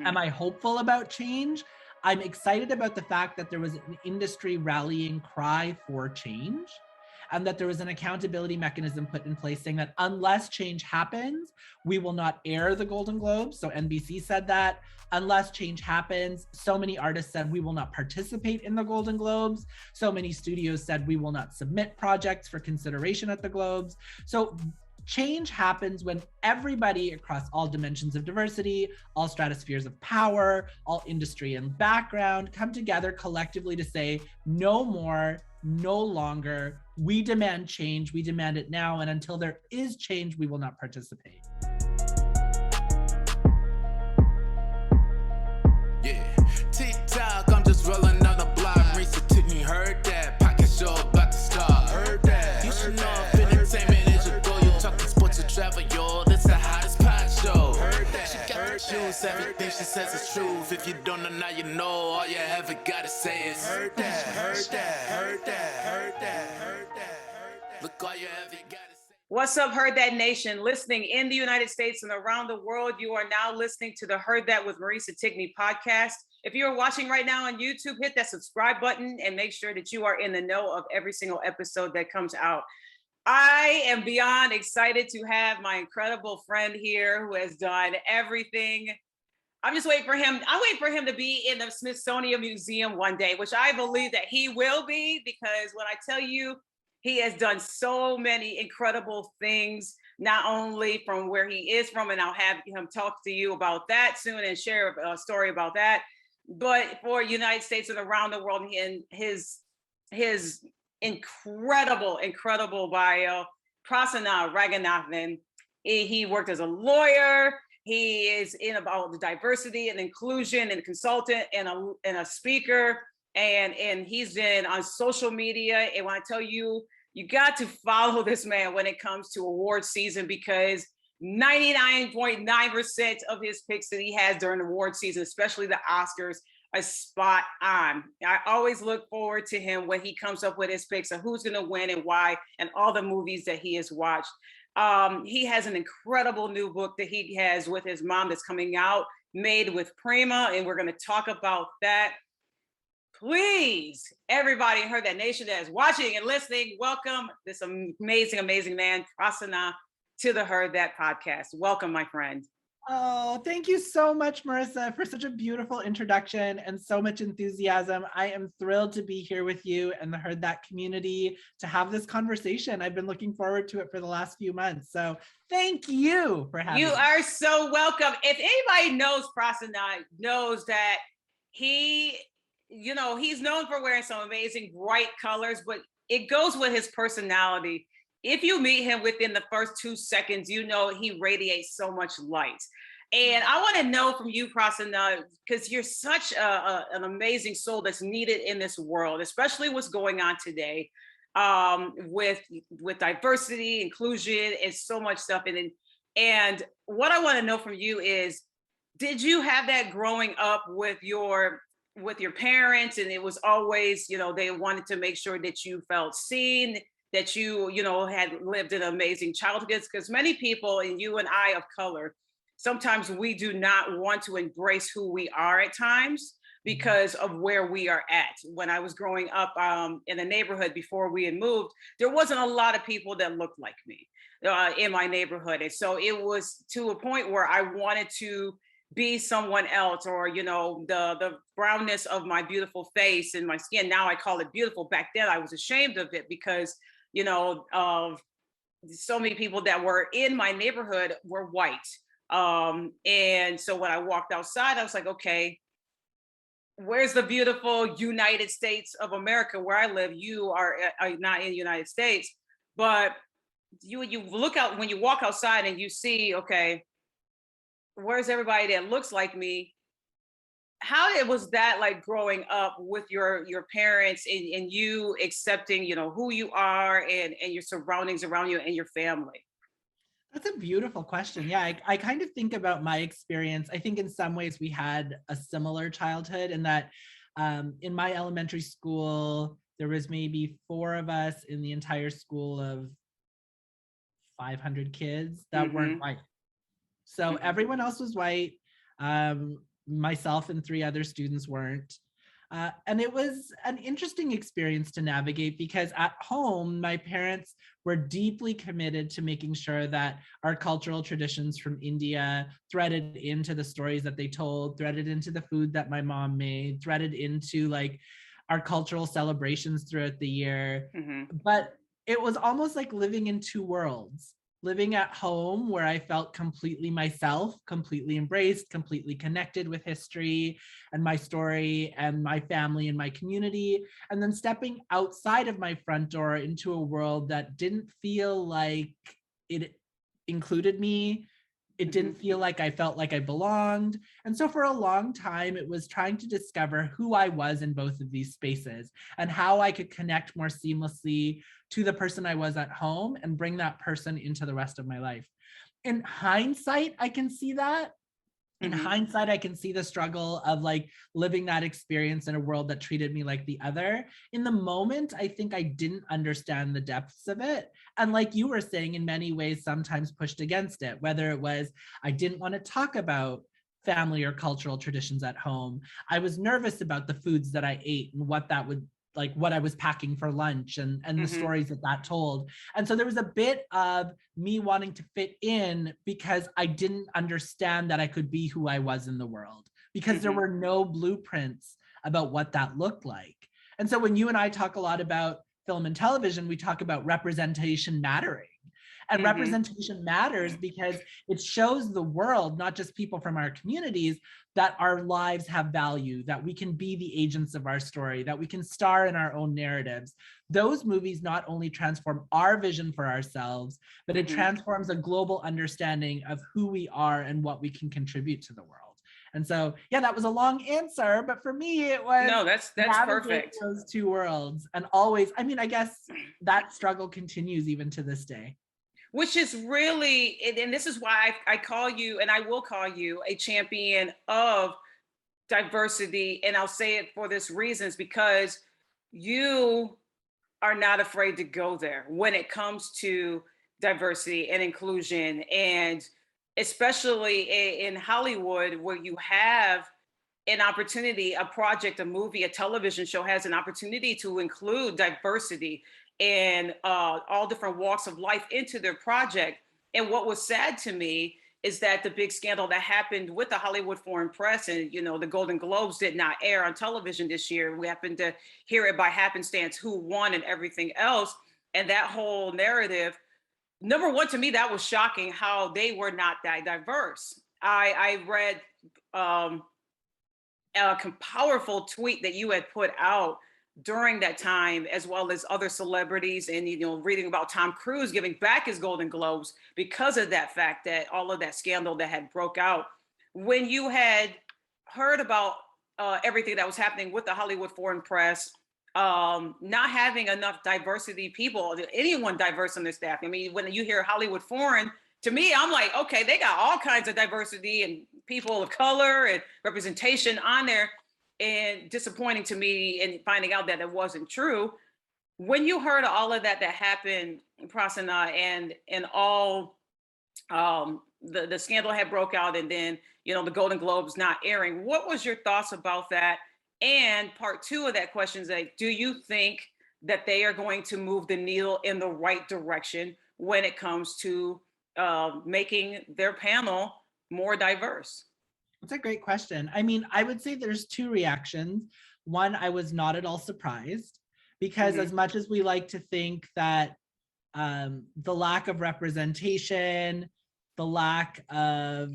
Am I hopeful about change? I'm excited about the fact that there was an industry rallying cry for change, and that there was an accountability mechanism put in place saying that unless change happens, we will not air the Golden Globes. So NBC said that. Unless change happens, so many artists said we will not participate in the Golden Globes. So many studios said we will not submit projects for consideration at the Globes. So change happens when everybody across all dimensions of diversity, all stratospheres of power, all industry and background come together collectively to say, no more, no longer. We demand change. We demand it now. And until there is change, we will not participate. Yeah, TikTok, I'm just rolling on the block. Recently heard that pocket show about to start. Heard that. You should know if entertainment is your goal. You talking sports or travel, yo. This the hottest pot show. Heard that. She got her shoes, everything she says is truth. If you don't know, now you know. All you ever gotta say is heard that, heard that, heard that, heard that, heard that, heard that. Look, all you ever gotta say. What's up, Heard That Nation? Listening in the United States and around the world, you are now listening to the Heard That with Marisa Tigney podcast. If you are watching right now on YouTube, hit that subscribe button and make sure that you are in the know of every single episode that comes out. I am beyond excited to have my incredible friend here who has done everything. I'm just waiting for him. I'm waiting for him to be in the Smithsonian Museum one day, which I believe that he will be, because when I tell you, he has done so many incredible things, not only from where he is from, and I'll have him talk to you about that soon and share a story about that, but for United States and around the world, and his incredible bio. Prasanna Ranganathan. He worked as a lawyer. He is in about the diversity and inclusion and consultant and a speaker. And he's been on social media. And when I tell you, you got to follow this man when it comes to award season, because 99.9% of his picks that he has during award season, especially the Oscars, are spot on. I always look forward to him when he comes up with his picks of who's going to win and why, and all the movies that he has watched. He has an incredible new book that he has with his mom that's coming out, Made With Prema, and we're going to talk about that. Please, everybody in Heard That Nation that is watching and listening, welcome this amazing man, Prasanna, to the Heard That podcast. Welcome, my friend. Oh, thank you so much, Marisa, for such a beautiful introduction and so much enthusiasm. I am thrilled to be here with you and the Heard That community to have this conversation. I've been looking forward to it for the last few months. So thank you for having me. You are so welcome. If anybody knows Prasanna, knows that he's known for wearing some amazing bright colors, but it goes with his personality. If you meet him within the first 2 seconds, you know he radiates so much light. And I want to know from you, Prasanna, because you're such an amazing soul that's needed in this world, especially what's going on today with diversity, inclusion, and so much stuff. And what I want to know from you is, did you have that growing up with your parents? And it was always, they wanted to make sure that you felt seen, that you had lived an amazing childhood, because many people, and you and I of color, sometimes we do not want to embrace who we are at times because of where we are at. When I was growing up in the neighborhood before we had moved, there wasn't a lot of people that looked like me in my neighborhood. And so it was to a point where I wanted to be someone else, or the brownness of my beautiful face and my skin. Now I call it beautiful. Back then I was ashamed of it because of so many people that were in my neighborhood were white. And so when I walked outside, I was like, okay, where's the beautiful United States of America where I live? You are not in the United States, but you look out when you walk outside and you see, okay, where's everybody that looks like me? How was that like growing up with your parents and you accepting, who you are and your surroundings around you and your family? That's a beautiful question. Yeah, I kind of think about my experience. I think in some ways we had a similar childhood in that in my elementary school, there was maybe 4 of us in the entire school of 500 kids that weren't white. So everyone else was white. myself and 3 other students weren't. And it was an interesting experience to navigate because at home, my parents were deeply committed to making sure that our cultural traditions from India threaded into the stories that they told, threaded into the food that my mom made, threaded into like our cultural celebrations throughout the year. But it was almost like living in 2 worlds. Living at home where I felt completely myself, completely embraced, completely connected with history and my story and my family and my community. And then stepping outside of my front door into a world that didn't feel like it included me. It didn't feel like I felt like I belonged. And so for a long time, it was trying to discover who I was in both of these spaces and how I could connect more seamlessly to the person I was at home and bring that person into the rest of my life. In hindsight, I can see that. In hindsight, I can see the struggle of like living that experience in a world that treated me like the other. In the moment, I think I didn't understand the depths of it. And like you were saying, in many ways, sometimes pushed against it, whether it was I didn't want to talk about family or cultural traditions at home. I was nervous about the foods that I ate and what that would like what I was packing for lunch and the stories that that told. And so there was a bit of me wanting to fit in because I didn't understand that I could be who I was in the world because there were no blueprints about what that looked like. And so when you and I talk a lot about film and television, we talk about representation mattering. And representation matters because it shows the world, not just people from our communities, that our lives have value, that we can be the agents of our story, that we can star in our own narratives. Those movies not only transform our vision for ourselves, but it transforms a global understanding of who we are and what we can contribute to the world. And so, yeah, that was a long answer, but for me, it was no, that's perfect. Those 2 worlds, and always, I mean, I guess that struggle continues even to this day. Which is really, and this is why I call you, and I will call you a champion of diversity. And I'll say it for this reasons, because you are not afraid to go there when it comes to diversity and inclusion. And especially in Hollywood, where you have an opportunity, a project, a movie, a television show has an opportunity to include diversity and all different walks of life into their project. And what was sad to me is that the big scandal that happened with the Hollywood Foreign Press and, you know, the Golden Globes did not air on television this year. We happened to hear it by happenstance, who won and everything else. And that whole narrative, number one, to me, that was shocking how they were not that diverse. I read a powerful tweet that you had put out during that time, as well as other celebrities, and, you know, reading about Tom Cruise giving back his Golden Globes because of that fact, that all of that scandal that had broke out. When you had heard about everything that was happening with the Hollywood Foreign Press, not having enough diversity people, anyone diverse on their staff. I mean, when you hear Hollywood Foreign, to me, I'm like, okay, they got all kinds of diversity and people of color and representation on there. And disappointing to me in finding out that it wasn't true. When you heard all of that happened, Prasanna, and all the scandal had broke out, and then, you know, the Golden Globes not airing, what was your thoughts about that? And part 2 of that question is, like, do you think that they are going to move the needle in the right direction when it comes to making their panel more diverse? That's a great question. I mean, I would say there's 2 reactions. One, I was not at all surprised, because as much as we like to think that the lack of representation, the lack of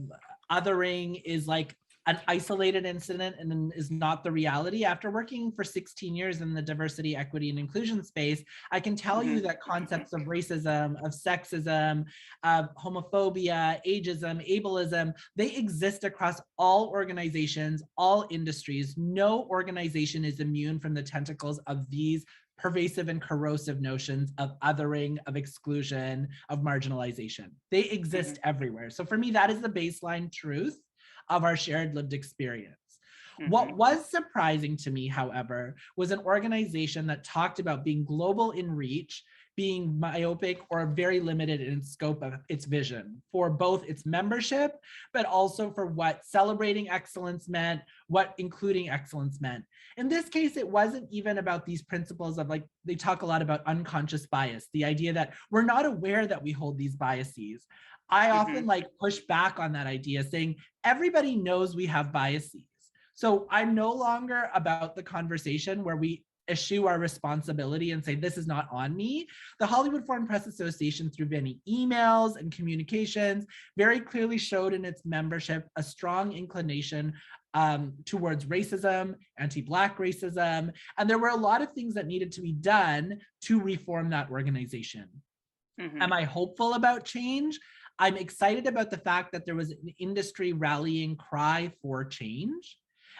othering is like an isolated incident and is not the reality. After working for 16 years in the diversity, equity, and inclusion space, I can tell you that concepts of racism, of sexism, of homophobia, ageism, ableism, they exist across all organizations, all industries. No organization is immune from the tentacles of these pervasive and corrosive notions of othering, of exclusion, of marginalization. They exist everywhere. So for me, that is the baseline truth of our shared lived experience. What was surprising to me, however, was an organization that talked about being global in reach, being myopic or very limited in scope of its vision for both its membership, but also for what celebrating excellence meant, what including excellence meant. In this case, it wasn't even about these principles of, like, they talk a lot about unconscious bias, the idea that we're not aware that we hold these biases. I often like push back on that idea, saying everybody knows we have biases. So I'm no longer about the conversation where we eschew our responsibility and say, this is not on me. The Hollywood Foreign Press Association, through many emails and communications, very clearly showed in its membership a strong inclination towards racism, anti-Black racism. And there were a lot of things that needed to be done to reform that organization. Am I hopeful about change? I'm excited about the fact that there was an industry rallying cry for change,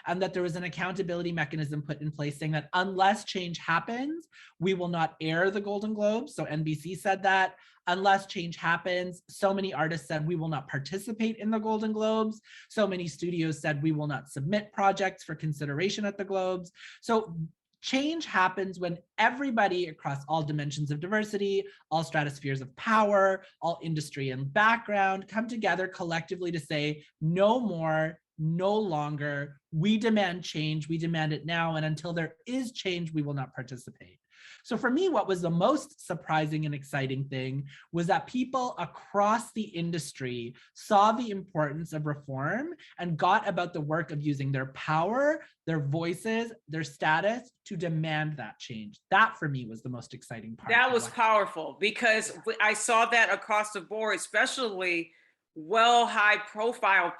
and that there was an accountability mechanism put in place saying that unless change happens, we will not air the Golden Globes. So NBC said that. Unless change happens, so many artists said we will not participate in the Golden Globes. So many studios said we will not submit projects for consideration at the Globes. So change happens when everybody across all dimensions of diversity, all stratospheres of power, all industry and background come together collectively to say, no more, no longer. We demand change. We demand it now. And until there is change, we will not participate. So for me, what was the most surprising and exciting thing was that people across the industry saw the importance of reform and got about the work of using their power, their voices, their status to demand that change. That for me was the most exciting part. That was powerful, because I saw that across the board, especially high profile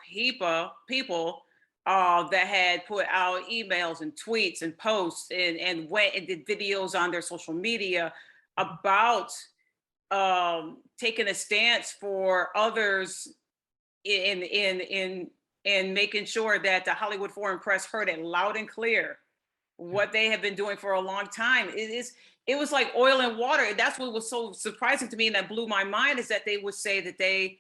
people that had put out emails and tweets and posts and went and did videos on their social media about taking a stance for others in making sure that the Hollywood Foreign Press heard it loud and clear what they have been doing for a long time. It was like oil and water. That's what was so surprising to me, and that blew my mind, is that they would say that they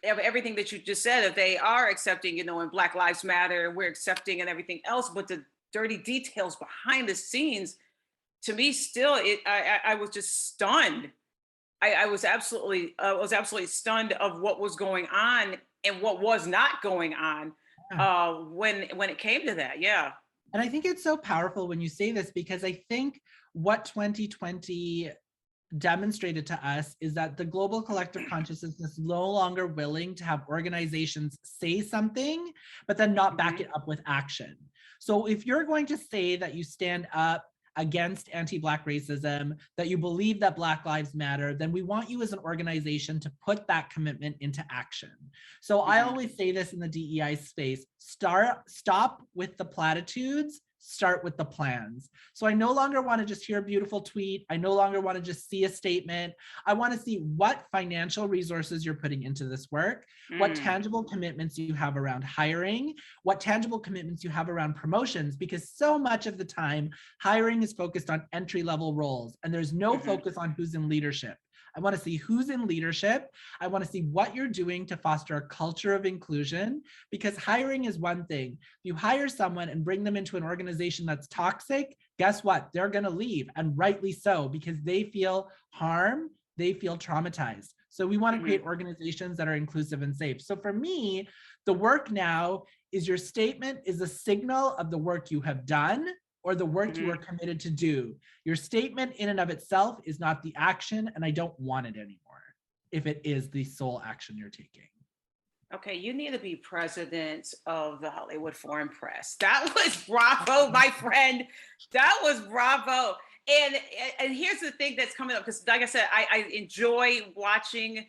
have everything that you just said, that they are accepting, in Black Lives Matter, we're accepting and everything else, but the dirty details behind the scenes, to me, still, I was just stunned. I was absolutely stunned of what was going on and what was not going on when it came to that. Yeah. And I think it's so powerful when you say this, because I think what 2020 demonstrated to us is that the global collective consciousness is no longer willing to have organizations say something, but then not back it up with action. So if you're going to say that you stand up against anti-Black racism, that you believe that Black Lives Matter, then we want you as an organization to put that commitment into action. So I always say this in the DEI space: stop with the platitudes, start with the plans. So I no longer want to just hear a beautiful tweet. I no longer want to just see a statement. I want to see what financial resources you're putting into this work, what tangible commitments you have around hiring, what tangible commitments you have around promotions, because so much of the time, hiring is focused on entry-level roles, and there's no focus on who's in leadership. I want to see who's in leadership. I want to see what you're doing to foster a culture of inclusion, because hiring is one thing. If you hire someone and bring them into an organization that's toxic, guess what? They're going to leave, and rightly so, because they feel harm, they feel traumatized. So we want to create organizations that are inclusive and safe. So for me, the work now is, your statement is a signal of the work you have done or the work you are committed to do. Your statement in and of itself is not the action, and I don't want it anymore if it is the sole action you're taking. Okay, you need to be president of the Hollywood Foreign Press. That was bravo, my friend. That was bravo. And here's the thing that's coming up, because like I said, I enjoy watching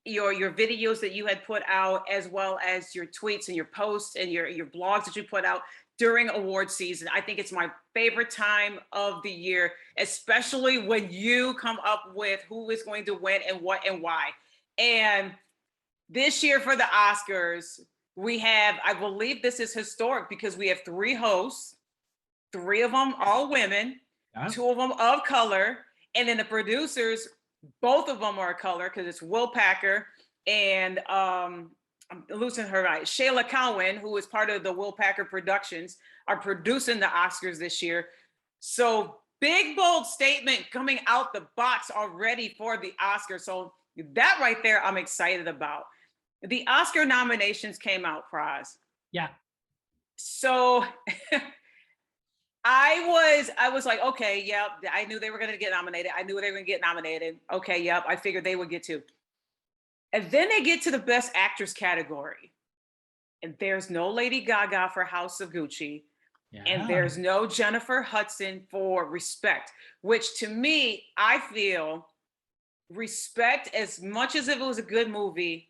your videos that you had put out, as well as your tweets and your posts and your blogs that you put out during award season. I think it's my favorite time of the year, especially when you come up with who is going to win and what and why. And this year for the Oscars, we have, I believe this is historic, because we have 3 hosts, 3 of them all women, 2 of them of color, and then the producers, both of them are color, because it's Will Packer and I'm losing her right, Shayla Cowan, who is part of the Will Packer Productions, are producing the Oscars this year. So Big, bold statement coming out the box already for the Oscars. So that right there, I'm excited about. The Oscar nominations came out, Praz. Yeah. So I was like, okay, yep. I knew they were going to get nominated. I knew they were going to get nominated. Okay, yep. I figured they would get to. And then they get to the Best Actress category. And there's no Lady Gaga for House of Gucci. Yeah. And there's no Jennifer Hudson for Respect, which to me, I feel Respect, as much as it was a good movie,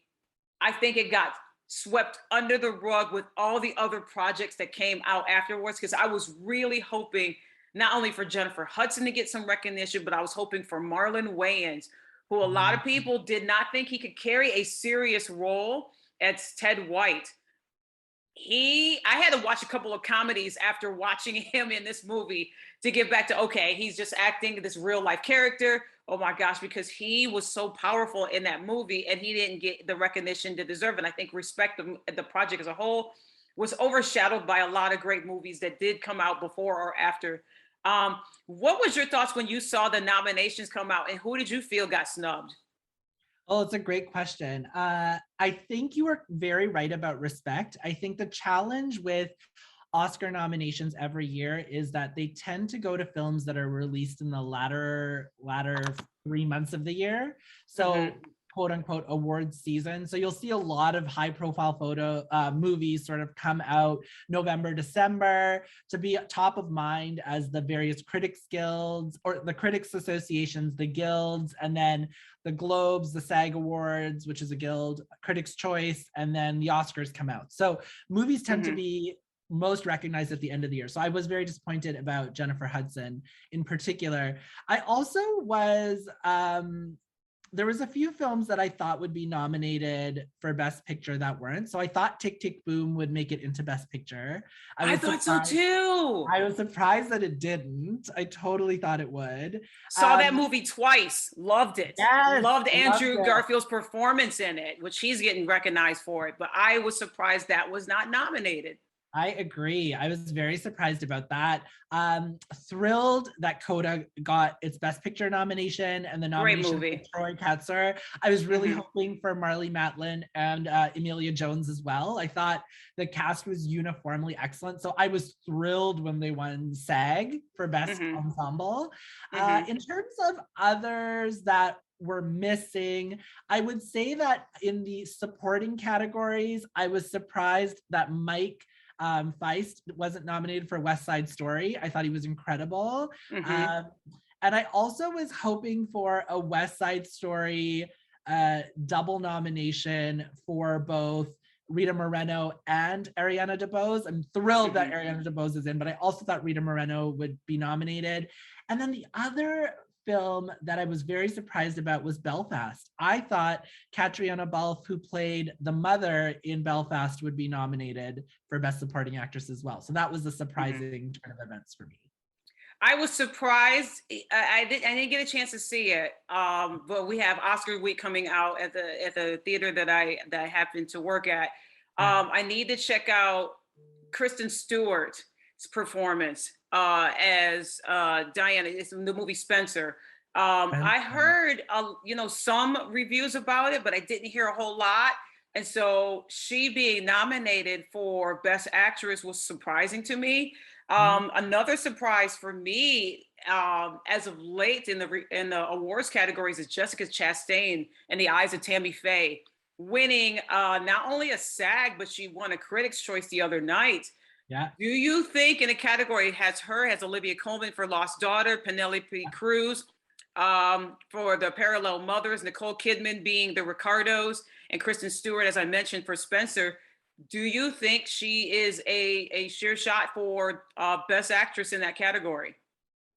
I think it got swept under the rug with all the other projects that came out afterwards, because I was really hoping not only for Jennifer Hudson to get some recognition, but I was hoping for Marlon Wayans, who a lot of people did not think he could carry a serious role as Ted White. I had to watch a couple of comedies after watching him in this movie to get back to, okay, he's just acting this real life character. Oh my gosh, because he was so powerful in that movie and he didn't get the recognition to deserve. And I think Respect, the project as a whole, was overshadowed by a lot of great movies that did come out before or after. What was your thoughts when you saw the nominations come out, and who did you feel got snubbed? Oh, it's a great question. I think you were very right about Respect. I think the challenge with Oscar nominations every year is that they tend to go to films that are released in the latter 3 months of the year. So quote unquote awards season. So you'll see a lot of high profile movies sort of come out November, December to be top of mind as the various critics guilds or the critics associations, the guilds, and then the Globes, the SAG Awards, which is a guild, Critics' Choice, and then the Oscars come out. So movies tend to be most recognized at the end of the year. So I was very disappointed about Jennifer Hudson in particular. I also was, there was a few films that I thought would be nominated for Best Picture that weren't. So I thought Tick, Tick, Boom would make it into Best Picture. I thought so too. I was surprised that it didn't. I totally thought it would. Saw that movie twice. Loved it. Yes, loved Andrew Garfield's performance in it, which he's getting recognized for it. But I was surprised that was not nominated. I agree. I was very surprised about that. Thrilled that Coda got its Best Picture nomination and the nomination for Troy Kotsur. I was really hoping for Marlee Matlin and Emilia Jones as well. I thought the cast was uniformly excellent. So I was thrilled when they won SAG for Best Ensemble. In terms of others that were missing, I would say that in the supporting categories, I was surprised that Mike Feist wasn't nominated for West Side Story. I thought he was incredible. And I also was hoping for a West Side Story double nomination for both Rita Moreno and Ariana DeBose. I'm thrilled that Ariana DeBose is in, but I also thought Rita Moreno would be nominated. And then the other film that I was very surprised about was Belfast. I thought Catriona Balfe, who played the mother in Belfast, would be nominated for Best Supporting Actress as well. So that was a surprising turn of events for me. I was surprised. I didn't get a chance to see it, but we have Oscar week coming out at the theater that I happen to work at. I need to check out Kristen Stewart's performance as Diana. It's in the movie Spencer. I heard some reviews about it, but I didn't hear a whole lot. And so she being nominated for Best Actress was surprising to me. Another surprise for me, as of late in the awards categories, is Jessica Chastain in The Eyes of Tammy Faye, winning not only a SAG, but she won a Critics' Choice the other night. Yeah. Do you think in a category has Olivia Colman for Lost Daughter, Penelope Cruz for The Parallel Mothers, Nicole Kidman being the Ricardos, and Kristen Stewart, as I mentioned, for Spencer? Do you think she is a sure shot for Best Actress in that category?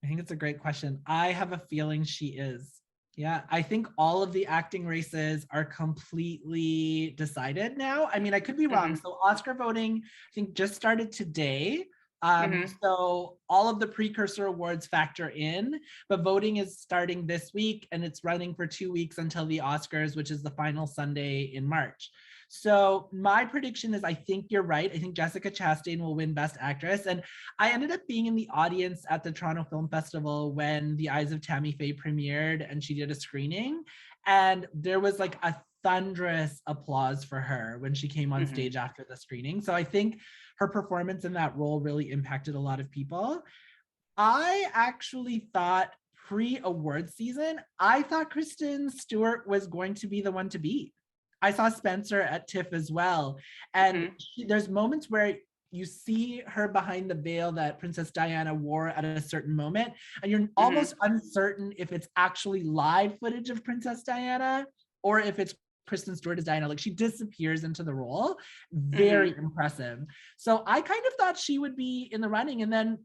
I think it's a great question. I have a feeling she is. Yeah, I think all of the acting races are completely decided now. I mean, I could be wrong. So Oscar voting, I think, just started today. So all of the precursor awards factor in, but voting is starting this week and it's running for 2 weeks until the Oscars, which is the final Sunday in March. So my prediction is I think you're right. I think Jessica Chastain will win Best Actress. And I ended up being in the audience at the Toronto Film Festival when The Eyes of Tammy Faye premiered and she did a screening. And there was like a thunderous applause for her when she came on stage after the screening. So I think her performance in that role really impacted a lot of people. I actually thought pre-award season, I thought Kristen Stewart was going to be the one to beat. I saw Spencer at TIFF as well. And there's moments where you see her behind the veil that Princess Diana wore at a certain moment, and you're almost uncertain if it's actually live footage of Princess Diana or if it's Kristen Stewart as Diana. Like, she disappears into the role. Very impressive. So I kind of thought she would be in the running. And then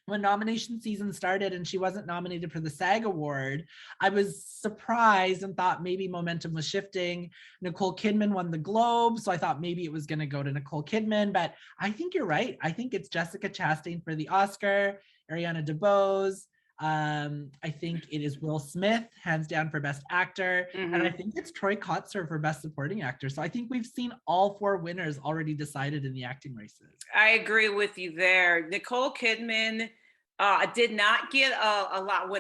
when nomination season started and she wasn't nominated for the SAG award, I was surprised and thought maybe momentum was shifting. Nicole Kidman won the Globe, so I thought maybe it was going to go to Nicole Kidman, but I think you're right. I think it's Jessica Chastain for the Oscar, Ariana DeBose. I think it is Will Smith, hands down, for Best Actor. And I think it's Troy Kotsur for Best Supporting Actor. So I think we've seen all 4 winners already decided in the acting races. I agree with you there. Nicole Kidman did not get a lot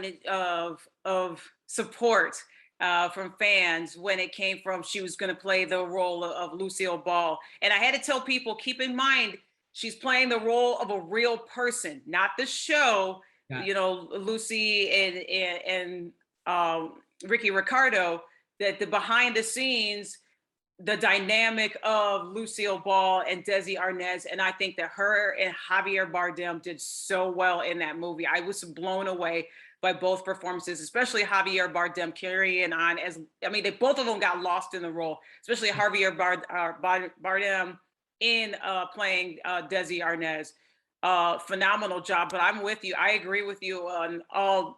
of support from fans when it came from she was going to play the role of Lucille Ball. And I had to tell people, keep in mind, she's playing the role of a real person, not the show. Yeah. You know, Lucy and Ricky Ricardo, that the behind the scenes, the dynamic of Lucille Ball and Desi Arnaz. And I think that her and Javier Bardem did so well in that movie. I was blown away by both performances, especially Javier Bardem carrying on as, I mean, both of them got lost in the role, especially Javier Bardem in playing Desi Arnaz. Phenomenal job. But I'm with you. I agree with you on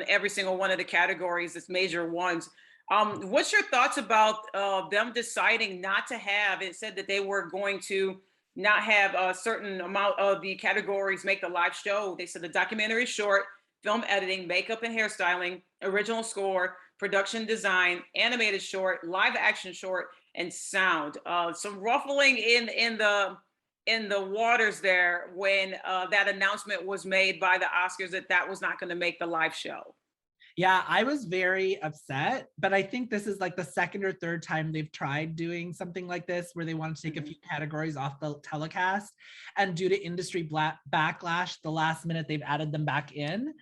every single one of the categories, its major ones. What's your thoughts about them deciding not to have, it said that they were going to not have a certain amount of the categories make the live show. They said the documentary short, film editing, makeup and hairstyling, original score, production design, animated short, live action short, and sound. Some ruffling in the waters there when that announcement was made by the Oscars that was not going to make the live show. Yeah, I was very upset, but I think this is like the second or third time they've tried doing something like this where they want to take a few categories off the telecast, and due to industry backlash, the last minute they've added them back in.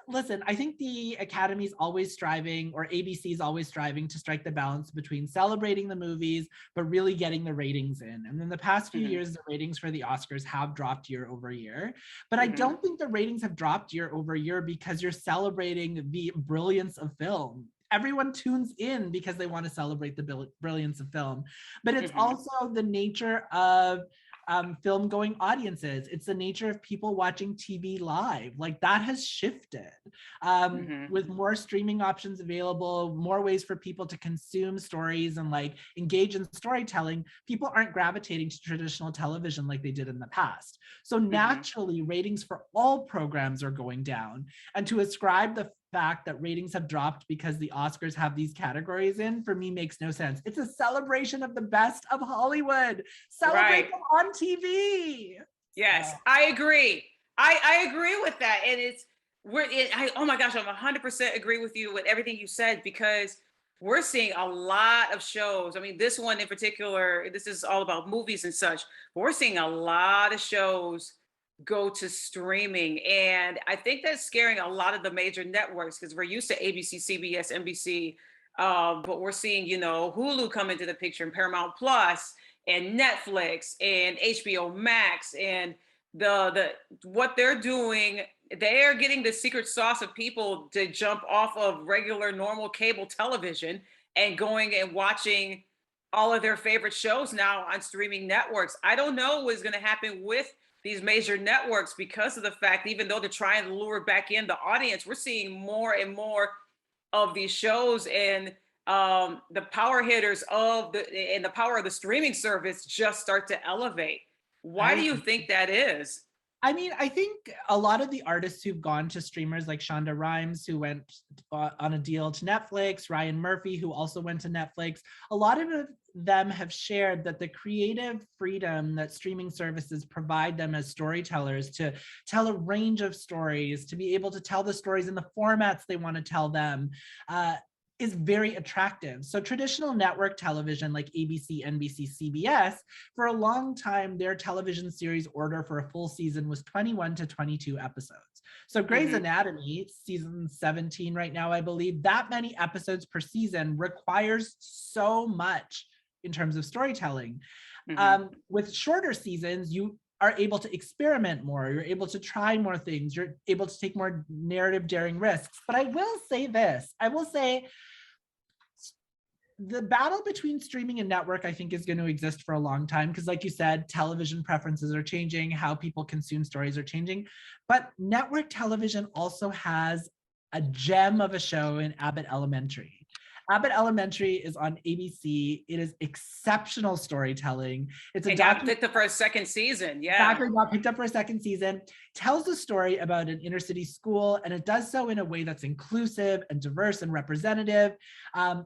Listen, I think the Academy is always striving, or ABC is always striving to strike the balance between celebrating the movies, but really getting the ratings in. And in the past few years, the ratings for the Oscars have dropped year over year. But I don't think the ratings have dropped year over year because you're celebrating the brilliance of film. Everyone tunes in because they want to celebrate the brilliance of film. But it's also the nature of film going audiences. It's the nature of people watching TV live. Like, that has shifted with more streaming options available, more ways for people to consume stories and like engage in storytelling. People aren't gravitating to traditional television like they did in the past. So naturally, ratings for all programs are going down. And to ascribe the fact that ratings have dropped because the Oscars have these categories in, for me, makes no sense. It's a celebration of the best of Hollywood. Celebrate them on TV. Yes, I agree. I agree with that. And oh my gosh, I'm 100% agree with you with everything you said, because we're seeing a lot of shows. I mean, this one in particular, this is all about movies and such, but we're seeing a lot of shows go to streaming. And I think that's scaring a lot of the major networks, because we're used to ABC, CBS, NBC, but we're seeing, Hulu come into the picture, and Paramount Plus and Netflix and HBO Max, and what they're doing, they are getting the secret sauce of people to jump off of regular, normal cable television and going and watching all of their favorite shows now on streaming networks. I don't know what's going to happen with these major networks, because of the fact, even though they're trying to lure back in the audience, we're seeing more and more of these shows, and the power hitters and the power of the streaming service just start to elevate. Why do you think that is? I mean, I think a lot of the artists who've gone to streamers like Shonda Rhimes, who went on a deal to Netflix, Ryan Murphy, who also went to Netflix, a lot of them have shared that the creative freedom that streaming services provide them as storytellers to tell a range of stories, to be able to tell the stories in the formats they want to tell them, is very attractive. So traditional network television like ABC, NBC, CBS, for a long time, their television series order for a full season was 21 to 22 episodes. So Grey's Anatomy, season 17 right now, I believe, that many episodes per season requires so much in terms of storytelling. With shorter seasons, you are able to experiment more, you're able to try more things, you're able to take more narrative daring risks. But I will say this, I will say the battle between streaming and network, I think, is going to exist for a long time because, like you said, television preferences are changing, how people consume stories are changing. But network television also has a gem of a show in Abbott Elementary. Abbott Elementary is on ABC. It is exceptional storytelling. It's a got picked up for a second season. Yeah. Exactly, got picked up for a second season. Tells a story about an inner city school, and it does so in a way that's inclusive and diverse and representative.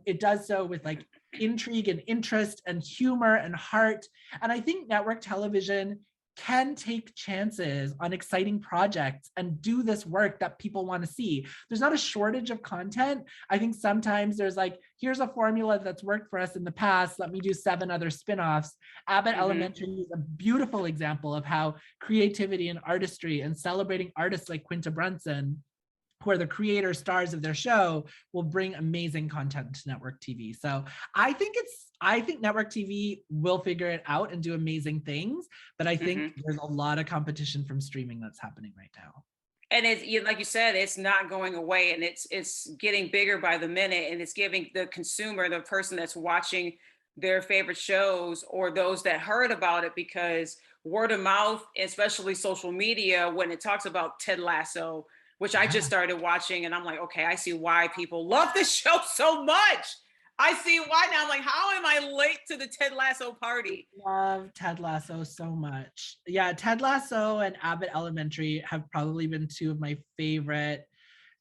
It does so with like intrigue and interest and humor and heart. And I think network television can take chances on exciting projects and do this work that people want to see. There's not a shortage of content. I think sometimes there's like, here's a formula that's worked for us in the past. Let me do 7 other spinoffs. Abbott Elementary is a beautiful example of how creativity and artistry and celebrating artists like Quinta Brunson, who are the creator stars of their show, will bring amazing content to network TV. So I think network TV will figure it out and do amazing things, but I think there's a lot of competition from streaming that's happening right now. And it's, like you said, it's not going away, and it's getting bigger by the minute, and it's giving the consumer, the person that's watching their favorite shows or those that heard about it, because word of mouth, especially social media, when it talks about Ted Lasso, which I just started watching, and I'm like, okay, I see why people love this show so much. I see why now. I'm like, how am I late to the Ted Lasso party? Love Ted Lasso so much. Yeah, Ted Lasso and Abbott Elementary have probably been 2 of my favorite.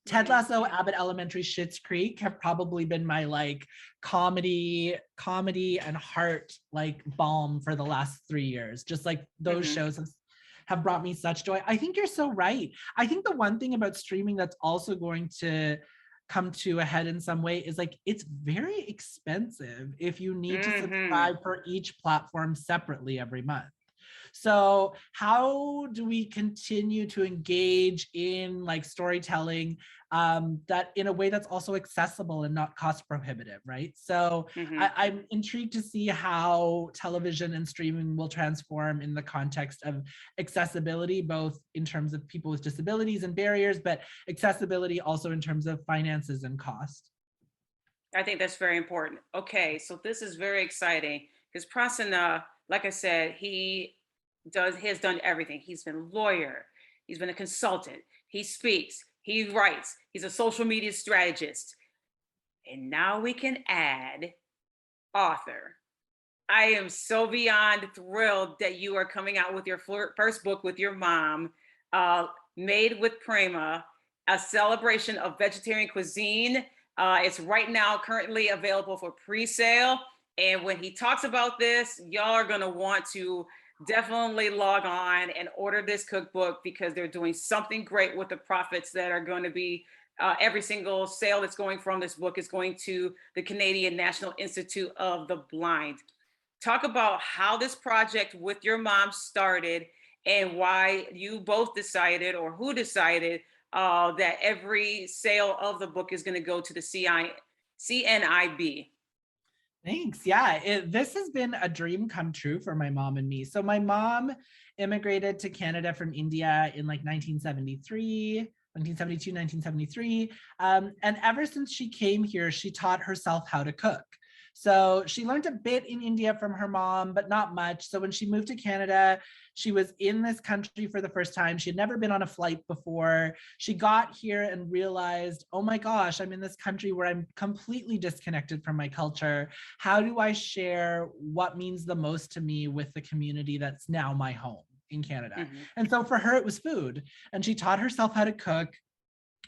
Ted Lasso, Abbott Elementary, Schitt's Creek have probably been my like comedy and heart like balm for the last 3 years. Just like those shows have brought me such joy. I think you're so right. I think the one thing about streaming that's also going to come to a head in some way is like, it's very expensive if you need to subscribe for each platform separately every month. So how do we continue to engage in like storytelling that in a way that's also accessible and not cost prohibitive, right? So I'm intrigued to see how television and streaming will transform in the context of accessibility, both in terms of people with disabilities and barriers, but accessibility also in terms of finances and cost. I think that's very important. Okay, so this is very exciting because Prasanna, like I said, he has done everything. He's been a lawyer, he's been a consultant, he speaks, he writes, he's a social media strategist. And now we can add author. I am so beyond thrilled that you are coming out with your first book with your mom, Made With Prema, a celebration of vegetarian cuisine. It's right now currently available for pre-sale. And when he talks about this, y'all are gonna want to definitely log on and order this cookbook because they're doing something great with the profits that are going to be every single sale that's going from this book is going to the Canadian National Institute of the Blind. Talk about how this project with your mom started and why you both decided, or who decided, that every sale of the book is going to go to the CNIB. Thanks. Yeah, this has been a dream come true for my mom and me. So my mom immigrated to Canada from India in like 1972, 1973. And ever since she came here, she taught herself how to cook. So she learned a bit in India from her mom, but not much. So when she moved to Canada, she was in this country for the first time. She had never been on a flight before. She got here and realized, oh my gosh, I'm in this country where I'm completely disconnected from my culture. How do I share what means the most to me with the community that's now my home? in Canada. Mm-hmm. And so for her, it was food. And she taught herself how to cook.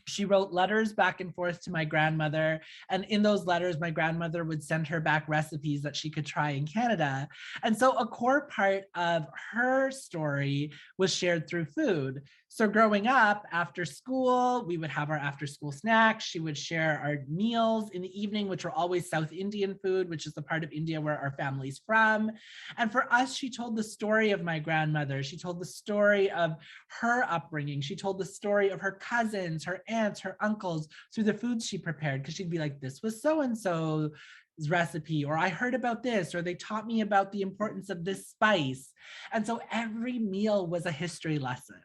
She wrote letters back and forth to my grandmother. And in those letters, my grandmother would send her back recipes that she could try in Canada. And so a core part of her story was shared through food. So growing up after school, we would have our after school snacks. She would share our meals in the evening, which were always South Indian food, which is the part of India where our family's from. And for us, she told the story of my grandmother. She told the story of her upbringing. She told the story of her cousins, her aunts, her uncles through the foods she prepared, because she'd be like, this was so-and-so recipe, or I heard about this, or they taught me about the importance of this spice. And so every meal was a history lesson.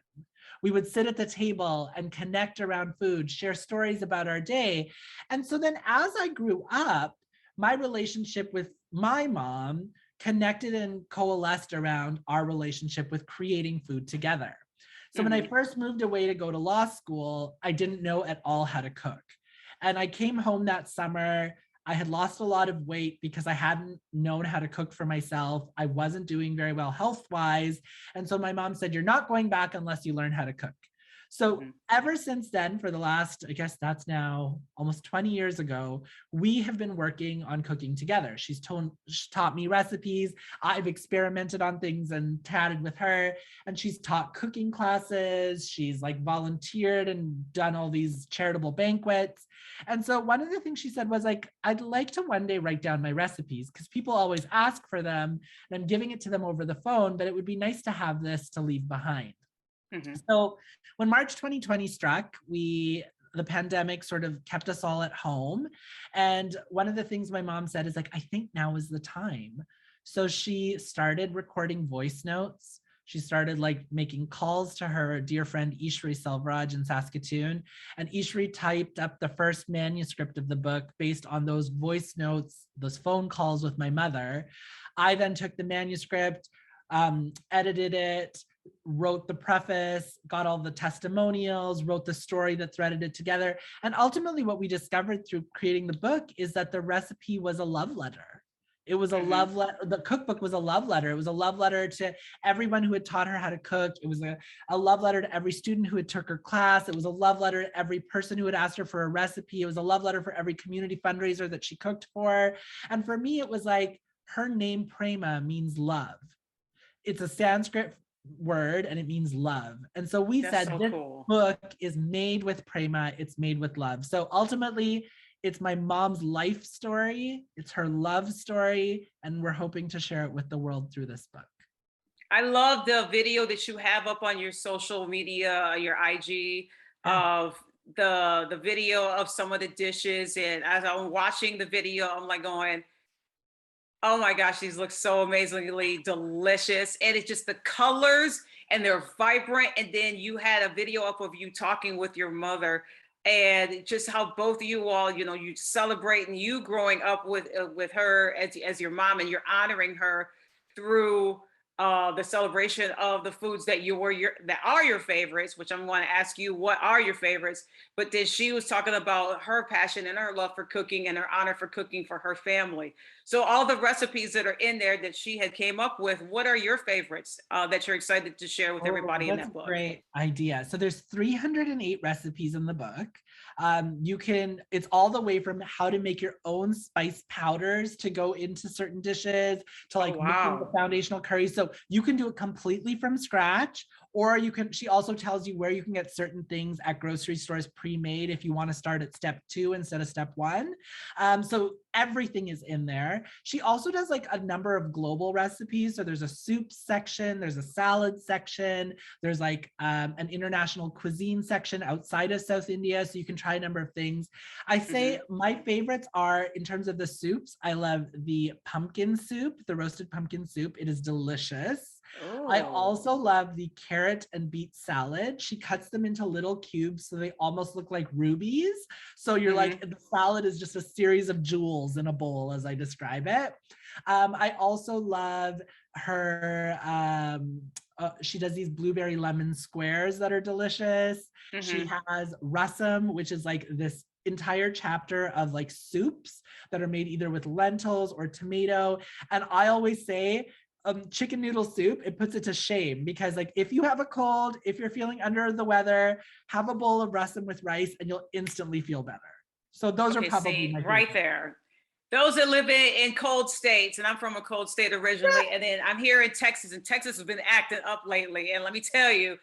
We would sit at the table and connect around food, share stories about our day. And so then as I grew up, my relationship with my mom connected and coalesced around our relationship with creating food together. So when I first moved away to go to law school, I didn't know at all how to cook. And I came home that summer. I had lost a lot of weight because I hadn't known how to cook for myself. I wasn't doing very well health-wise. And so my mom said, you're not going back unless you learn how to cook. So ever since then, for the last, I guess that's now almost 20 years ago, we have been working on cooking together. She taught me recipes. I've experimented on things and chatted with her, and she's taught cooking classes. She's like volunteered and done all these charitable banquets. And so one of the things she said was like, I'd like to one day write down my recipes because people always ask for them and I'm giving it to them over the phone, but it would be nice to have this to leave behind. So when March 2020 struck, the pandemic sort of kept us all at home. And one of the things my mom said is like, I think now is the time. So she started recording voice notes. She started like making calls to her dear friend Ishri Selvaraj in Saskatoon. And Ishri typed up the first manuscript of the book based on those voice notes, those phone calls with my mother. I then took the manuscript, edited it, wrote the preface, got all the testimonials, wrote the story that threaded it together. And ultimately what we discovered through creating the book is that the recipe was a love letter. It was a love letter. The cookbook was a love letter. It was a love letter to everyone who had taught her how to cook. It was a love letter to every student who had took her class. It was a love letter to every person who had asked her for a recipe. It was a love letter for every community fundraiser that she cooked for. And for me, it was like, her name Prema means love. It's a Sanskrit word and it means love. And so we said this book is made with Prema, it's made with love. So ultimately, it's my mom's life story, it's her love story, and we're hoping to share it with the world through this book. I love the video that you have up on your social media, your IG, of the video of some of the dishes. And as I'm watching the video, I'm like going, oh my gosh, these look so amazingly delicious. And it's just the colors and they're vibrant. And then you had a video up of you talking with your mother and just how both of you all, you know, you celebrate and you growing up with her as your mom, and you're honoring her through the celebration of the foods that that are your favorites, which I'm going to ask you, what are your favorites? But then she was talking about her passion and her love for cooking and her honor for cooking for her family. So all the recipes that are in there that she had came up with, what are your favorites that you're excited to share with everybody in that book? Great idea. So there's 308 recipes in the book. It's all the way from how to make your own spice powders to go into certain dishes to like making the foundational curry. So you can do it completely from scratch, or she also tells you where you can get certain things at grocery stores pre-made if you want to start at step 2 instead of step 1. So everything is in there. She also does like a number of global recipes. So there's a soup section, there's a salad section, there's like an international cuisine section outside of South India. So you can try a number of things. I say my favorites are, in terms of the soups, I love the pumpkin soup, the roasted pumpkin soup. It is delicious. I also love the carrot and beet salad. She cuts them into little cubes so they almost look like rubies. So you're like, the salad is just a series of jewels in a bowl as I describe it. I also love her, she does these blueberry lemon squares that are delicious. She has rasam, which is like this entire chapter of like soups that are made either with lentils or tomato. And I always say, chicken noodle soup, it puts it to shame, because like if you have a cold, if you're feeling under the weather, have a bowl of rasam with rice and you'll instantly feel better. So those are Okay, probably see, my right favorite. there. Those that live in cold states, and I'm from a cold state originally, and then I'm here in Texas, and Texas has been acting up lately. And let me tell you,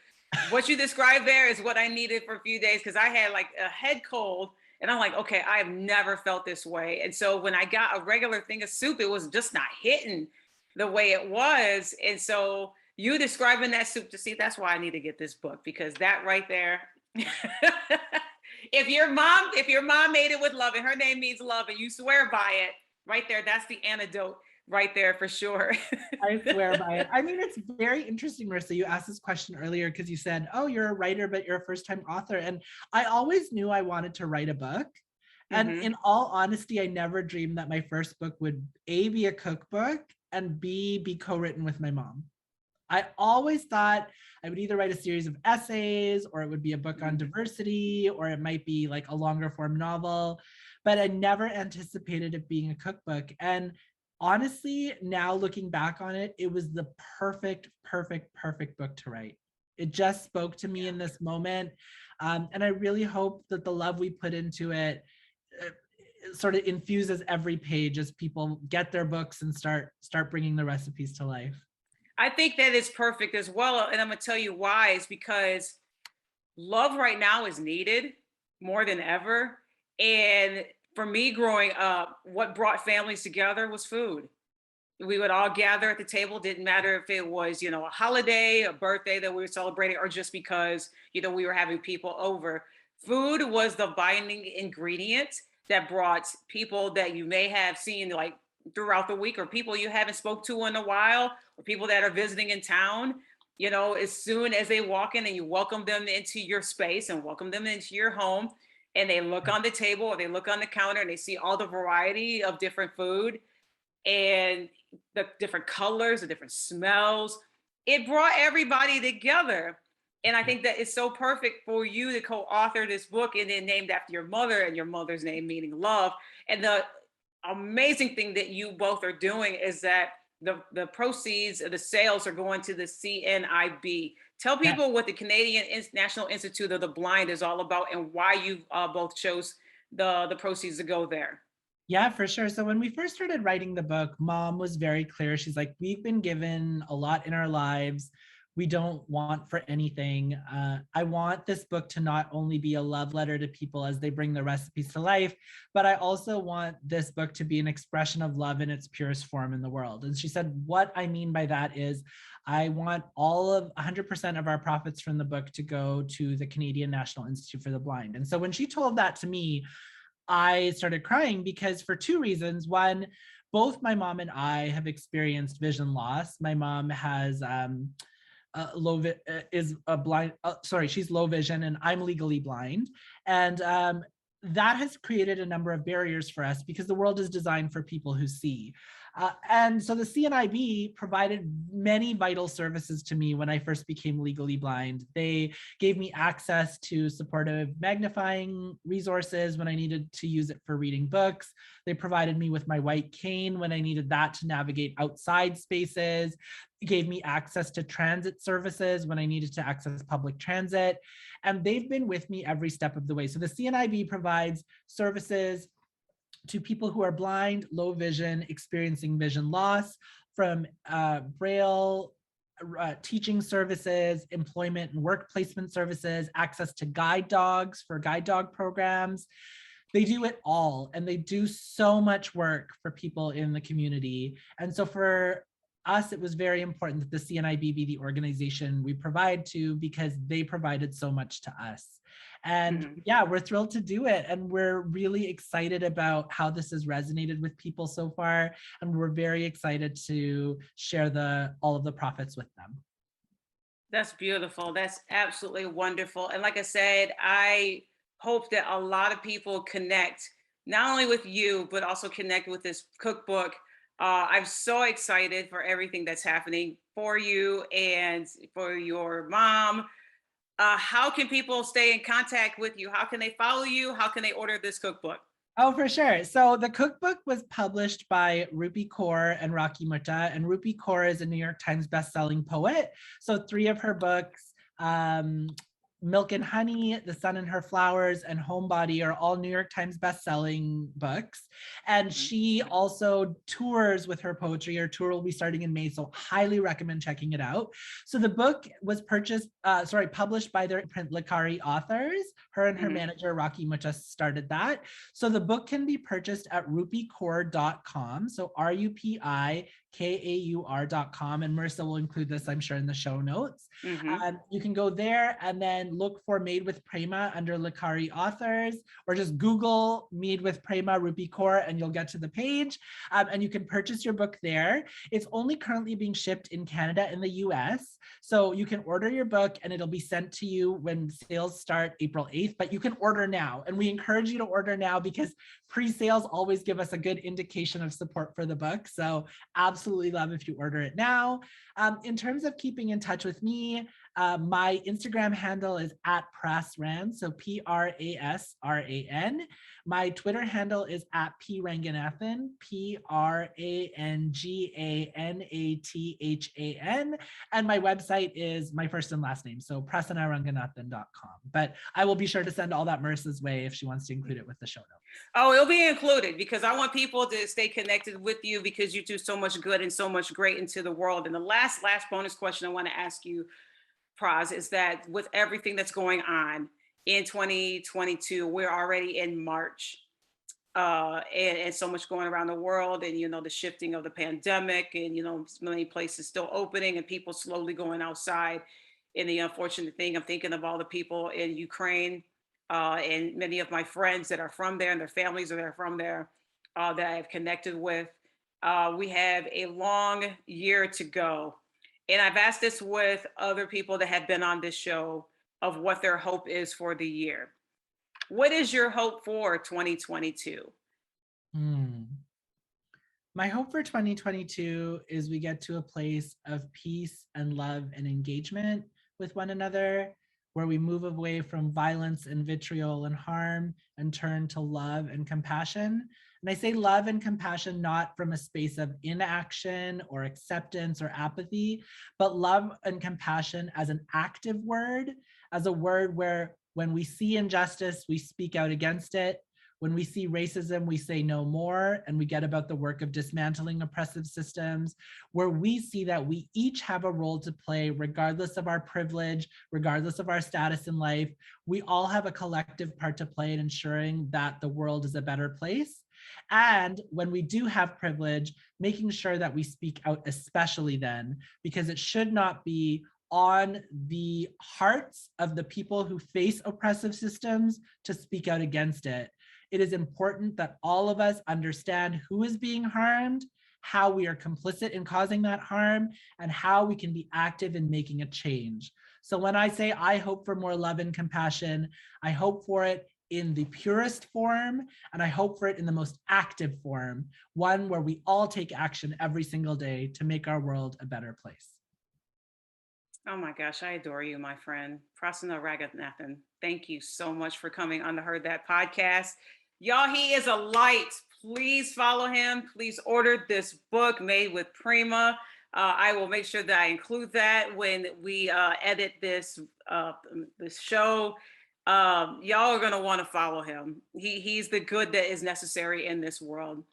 what you described there is what I needed for a few days, because I had like a head cold, and I'm like, okay, I have never felt this way. And so when I got a regular thing of soup, it was just not hitting the way it was. And so you describing that soup, to see, that's why I need to get this book, because that right there. If your mom made it with love, and her name means love, and you swear by it, right there, that's the antidote right there for sure. I swear by it. I mean, it's very interesting, Marissa. You asked this question earlier because you said, oh, you're a writer, but you're a first-time author. And I always knew I wanted to write a book. And Mhm. in all honesty, I never dreamed that my first book would A, be a cookbook, and B, be co-written with my mom. I always thought I would either write a series of essays, or it would be a book on diversity, or it might be like a longer form novel, but I never anticipated it being a cookbook. And honestly, now looking back on it, it was the perfect, perfect, perfect book to write. It just spoke to me in this moment. And I really hope that the love we put into it sort of infuses every page as people get their books and start bringing the recipes to life. I think that is perfect as well. And I'm going to tell you why. Is because love right now is needed more than ever. And for me growing up, what brought families together was food. We would all gather at the table. Didn't matter if it was, a holiday, a birthday that we were celebrating, or just because, we were having people over. Food was the binding ingredient that brought people that you may have seen like throughout the week, or people you haven't spoke to in a while, or people that are visiting in town. As soon as they walk in and you welcome them into your space and welcome them into your home, and they look on the table or they look on the counter and they see all the variety of different food and the different colors, the different smells, it brought everybody together. And I think that it's so perfect for you to co-author this book, and then named after your mother, and your mother's name meaning love. And the amazing thing that you both are doing is that the proceeds of the sales are going to the CNIB. Tell Yeah. people what the Canadian National Institute of the Blind is all about, and why you both chose the proceeds to go there. Yeah, for sure. So when we first started writing the book, mom was very clear. She's like, we've been given a lot in our lives. We don't want for anything. I want this book to not only be a love letter to people as they bring the recipes to life, but I also want this book to be an expression of love in its purest form in the world. And she said, what I mean by that is I want all of 100% of our profits from the book to go to the Canadian National Institute for the Blind. And so when she told that to me, I started crying, because for two reasons. One, both my mom and I have experienced vision loss. My mom has she's low vision, and I'm legally blind. And that has created a number of barriers for us, because the world is designed for people who see. And so the CNIB provided many vital services to me when I first became legally blind. They gave me access to supportive magnifying resources when I needed to use it for reading books. They provided me with my white cane when I needed that to navigate outside spaces. They gave me access to transit services when I needed to access public transit. And they've been with me every step of the way. So the CNIB provides services to people who are blind, low vision, experiencing vision loss, from Braille teaching services, employment and work placement services, access to guide dogs for guide dog programs. They do it all, and they do so much work for people in the community. And so for us, it was very important that the CNIB be the organization we provide to, because they provided so much to us. And yeah, we're thrilled to do it. And we're really excited about how this has resonated with people so far. And we're very excited to share all of the profits with them. That's beautiful. That's absolutely wonderful. And like I said, I hope that a lot of people connect not only with you, but also connect with this cookbook. I'm so excited for everything that's happening for you and for your mom. How can people stay in contact with you? How can they follow you? How can they order this cookbook? Oh, for sure. So the cookbook was published by Rupi Kaur and Rocky Mutta, and Rupi Kaur is a New York Times bestselling poet. So 3 of her books, Milk and Honey, The Sun and Her Flowers, and Homebody are all New York Times bestselling books. And she also tours with her poetry. Her tour will be starting in May, so highly recommend checking it out. So the book was published by their print Likari authors. Her and her manager, Rocky Mutta, started that. So the book can be purchased at rupikaur.com. So RUPIKAUR.com. And Marissa will include this, I'm sure, in the show notes. You can go there and then look for Made with Prema under Likari authors, or just Google Made with Prema Rupi Kaur and you'll get to the page. And you can purchase your book there. It's only currently being shipped in Canada and the US. So you can order your book and it'll be sent to you when sales start April 8th, but you can order now. And we encourage you to order now because pre-sales always give us a good indication of support for the book. So absolutely love if you order it now. In terms of keeping in touch with me, my Instagram handle is @Prasran, so PRASRAN. My Twitter handle is @PRanganathan, PRANGANATHAN. And my website is my first and last name, so PrasannaRanganathan.com. But I will be sure to send all that Marissa's way if she wants to include it with the show notes. Oh, it'll be included because I want people to stay connected with you because you do so much good and so much great into the world. And the last bonus question I want to ask you, Pras, is that with everything that's going on in 2022, we're already in March, and so much going around the world, and the shifting of the pandemic, and many places still opening and people slowly going outside. And the unfortunate thing, I'm thinking of all the people in Ukraine, and many of my friends that are from there and their families that are from there, that I have connected with. We have a long year to go. And I've asked this with other people that have been on this show of what their hope is for the year. What is your hope for 2022? My hope for 2022 is we get to a place of peace and love and engagement with one another, where we move away from violence and vitriol and harm and turn to love and compassion. And I say love and compassion not from a space of inaction or acceptance or apathy, but love and compassion as an active word, as a word where when we see injustice, we speak out against it. When we see racism, we say no more, and we get about the work of dismantling oppressive systems, where we see that we each have a role to play, regardless of our privilege, regardless of our status in life. We all have a collective part to play in ensuring that the world is a better place. And when we do have privilege, making sure that we speak out, especially then, because it should not be on the hearts of the people who face oppressive systems to speak out against it. It is important that all of us understand who is being harmed, how we are complicit in causing that harm, and how we can be active in making a change. So when I say I hope for more love and compassion, I hope for it in the purest form, and I hope for it in the most active form, one where we all take action every single day to make our world a better place. Oh my gosh, I adore you, my friend. Prasanna Ranganathan, thank you so much for coming on the Heard That podcast. Y'all, he is a light. Please follow him. Please order this book, Made with Prema. I will make sure that I include that when we edit this show. Y'all are going to want to follow him. He's the good that is necessary in this world.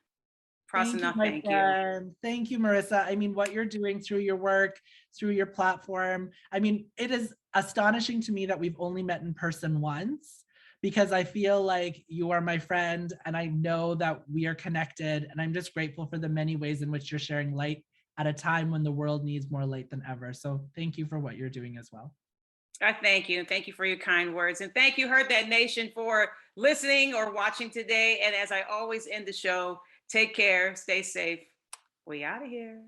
Prasanna, thank you. Thank you, Marissa. I mean, what you're doing through your work, through your platform, I mean, it is astonishing to me that we've only met in person once, because I feel like you are my friend and I know that we are connected, and I'm just grateful for the many ways in which you're sharing light at a time when the world needs more light than ever. So thank you for what you're doing as well. I thank you. And thank you for your kind words. And thank you, Heard That Nation, for listening or watching today. And as I always end the show, take care, stay safe. We out of here.